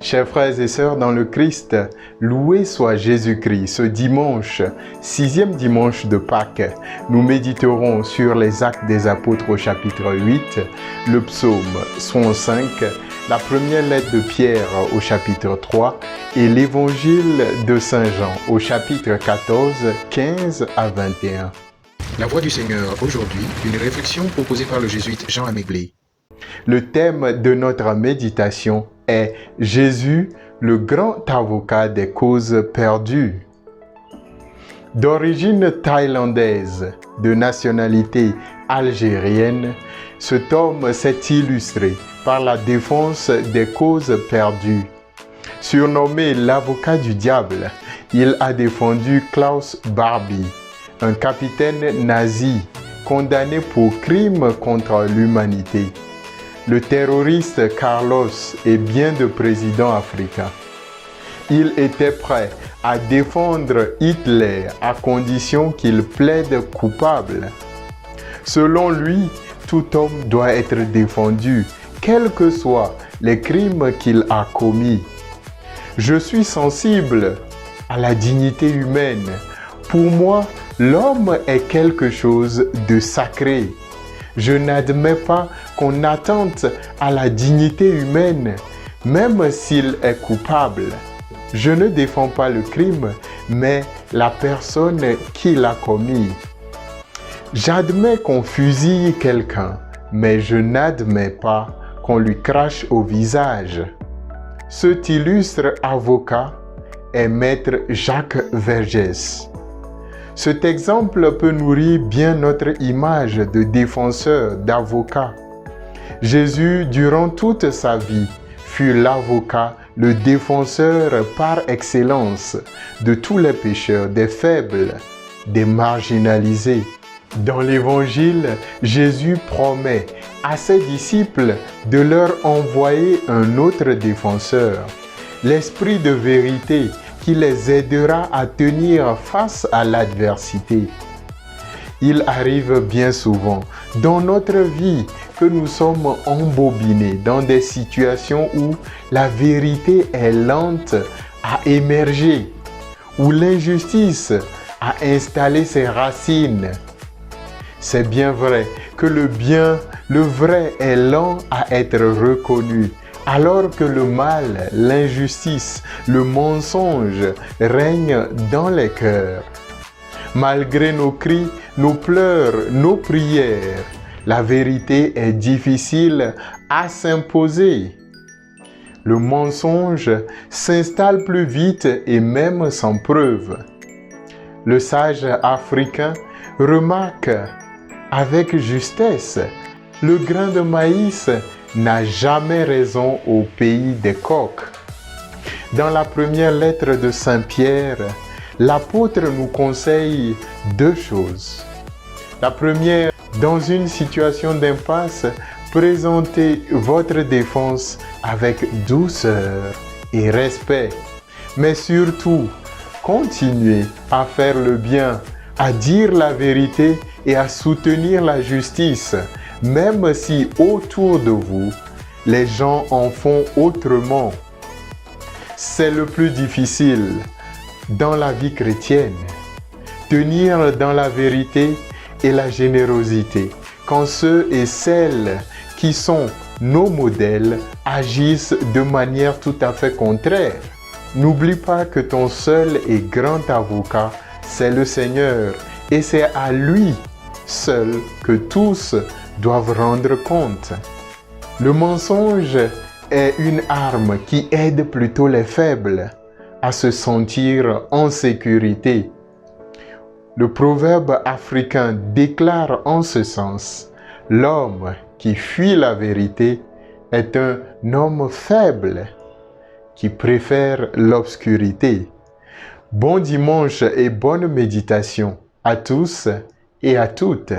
Chers frères et sœurs dans le Christ, loué soit Jésus-Christ. Ce dimanche, 6e dimanche de Pâques, nous méditerons sur les Actes des Apôtres au chapitre 8, le psaume 65, la première lettre de Pierre au chapitre 3 et l'évangile de Saint Jean au chapitre 14, 15 à 21. La voix du Seigneur aujourd'hui, une réflexion proposée par le jésuite Jean Améglé. Le thème de notre méditation est Jésus, le grand avocat des causes perdues. D'origine thaïlandaise, de nationalité algérienne, cet homme s'est illustré par la défense des causes perdues. Surnommé l'avocat du diable, il a défendu Klaus Barbie, un capitaine nazi condamné pour crimes contre l'humanité, le terroriste Carlos et bien de présidents africains. Il était prêt à défendre Hitler à condition qu'il plaide coupable. Selon lui, tout homme doit être défendu, quels que soient les crimes qu'il a commis. Je suis sensible à la dignité humaine. Pour moi, l'homme est quelque chose de sacré. Je n'admets pas qu'on attente à la dignité humaine, même s'il est coupable. Je ne défends pas le crime, mais la personne qui l'a commis. J'admets qu'on fusille quelqu'un, mais je n'admets pas qu'on lui crache au visage. Cet illustre avocat est Maître Jacques Vergès. Cet exemple peut nourrir bien notre image de défenseur, d'avocat. Jésus, durant toute sa vie, fut l'avocat, le défenseur par excellence de tous les pécheurs, des faibles, des marginalisés. Dans l'Évangile, Jésus promet à ses disciples de leur envoyer un autre défenseur, l'Esprit de vérité, qui les aidera à tenir face à l'adversité. Il arrive bien souvent dans notre vie que nous sommes embobinés dans des situations où la vérité est lente à émerger, où l'injustice a installé ses racines. C'est bien vrai que le bien, le vrai est lent à être reconnu, alors que le mal, l'injustice, le mensonge règnent dans les cœurs. Malgré nos cris, nos pleurs, nos prières, la vérité est difficile à s'imposer. Le mensonge s'installe plus vite et même sans preuve. Le sage africain remarque avec justesse, le grain de maïs n'a jamais raison au pays des coqs. Dans la première lettre de Saint Pierre, l'apôtre nous conseille deux choses. La première, dans une situation d'impasse, présentez votre défense avec douceur et respect. Mais surtout, continuez à faire le bien, à dire la vérité et à soutenir la justice, même si autour de vous, les gens en font autrement. C'est le plus difficile dans la vie chrétienne. Tenir dans la vérité et la générosité, quand ceux et celles qui sont nos modèles agissent de manière tout à fait contraire. N'oublie pas que ton seul et grand avocat, c'est le Seigneur, et c'est à lui seul que tous doivent rendre compte. Le mensonge est une arme qui aide plutôt les faibles à se sentir en sécurité. Le proverbe africain déclare en ce sens: l'homme qui fuit la vérité est un homme faible qui préfère l'obscurité. Bon dimanche et bonne méditation à tous et à toutes.